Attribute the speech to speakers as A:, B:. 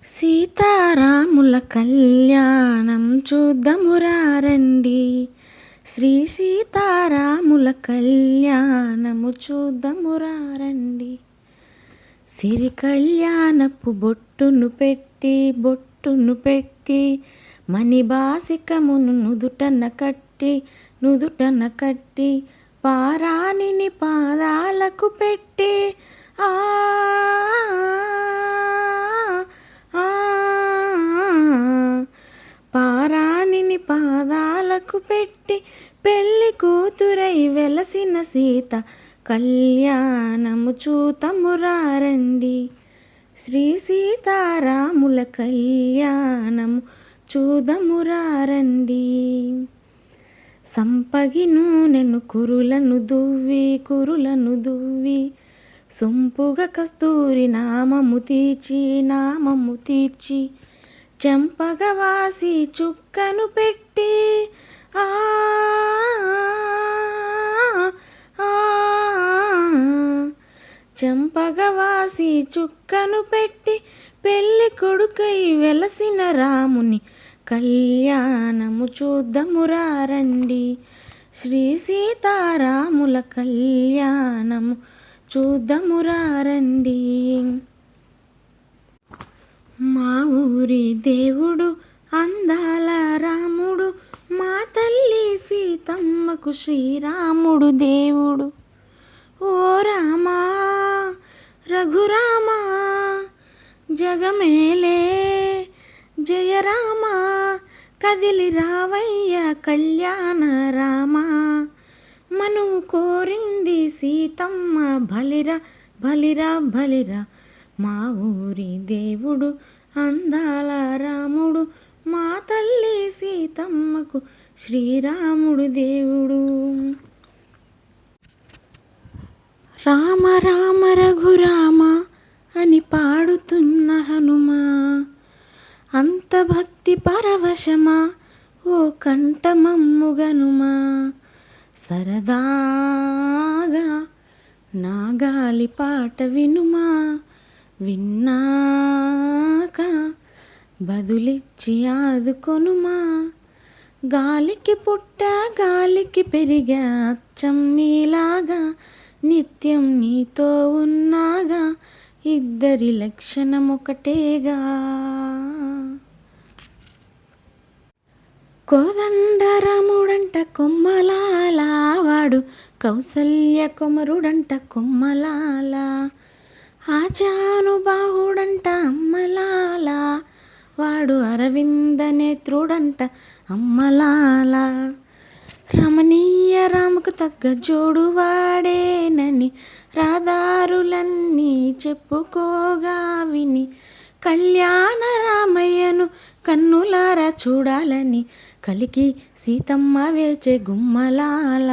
A: సీతారాముల కళ్యాణం చూద్దామురా రండి. శ్రీ సీతారాముల కళ్యాణము చూద్దామురా రండి. సిరి కళ్యాణపు బొట్టును పెట్టి మణిబాసికమును నుదుటన కట్టి పారాణిని పాదాలకు పెట్టి ఆ పారాణిని పాదాలకు పెట్టి పెళ్లి కూతురై వెలసిన సీత కళ్యాణము చూతమురా రండి. శ్రీ సీతారాముల కళ్యాణము చూదమురా రండి. సంపగి నూనెను కురులను దువ్వి సొంపుగ కస్తూరి నామము తీర్చి చెంపగవాసి చుక్కను పెట్టి చెంపగవాసి చుక్కను పెట్టి పెళ్లి కొడుకై వెలసిన రాముని కళ్యాణము చూద్దామురా రండి. శ్రీ సీతారాముల కళ్యాణము చూద్దామురా రండి. మా ఊరి దేవుడు అందాల రాముడు, మా తల్లి సీతమ్మకు శ్రీరాముడు దేవుడు. ఓ రామా రఘురామా జగమేలే జయ రామా, కదిలి రావయ్య కళ్యాణ రామా. మనువు కోరింది సీతమ్మ బలిరా. మా ఊరి దేవుడు అందాల రాముడు, మా తల్లి సీతమ్మకు శ్రీరాముడు దేవుడు. రామ రామ రఘురామ అని పాడుతున్న హనుమా, అంత భక్తి పరవశమా ఓ కంఠమమ్ముగనుమా. సరదాగా నా గాలి పాట వినుమా, విన్నాక బదులిచ్చి ఆదుకొనుమా. గాలికి పుట్ట గాలికి పెరిగా అచ్చం నీలాగా, నిత్యం నీతో ఉన్నాగా ఇద్దరి లక్షణం ఒకటేగా. కోదండరాముడంట కొమ్మలాల వాడు, కౌసల్య కుమరుడంట కొమ్మలాల. ఆజానుబాహుడంట అమ్మలాల వాడు, అరవింద నేత్రుడంట అమ్మలాల. రమణీయ రాముకు తగ్గ జోడు వాడేనని రాదారులన్నీ చెప్పుకోగా విని, కళ్యాణ రామయ్యను కన్నులారా చూడాలని కలికి సీతమ్మ వేచే గుమ్మలాల.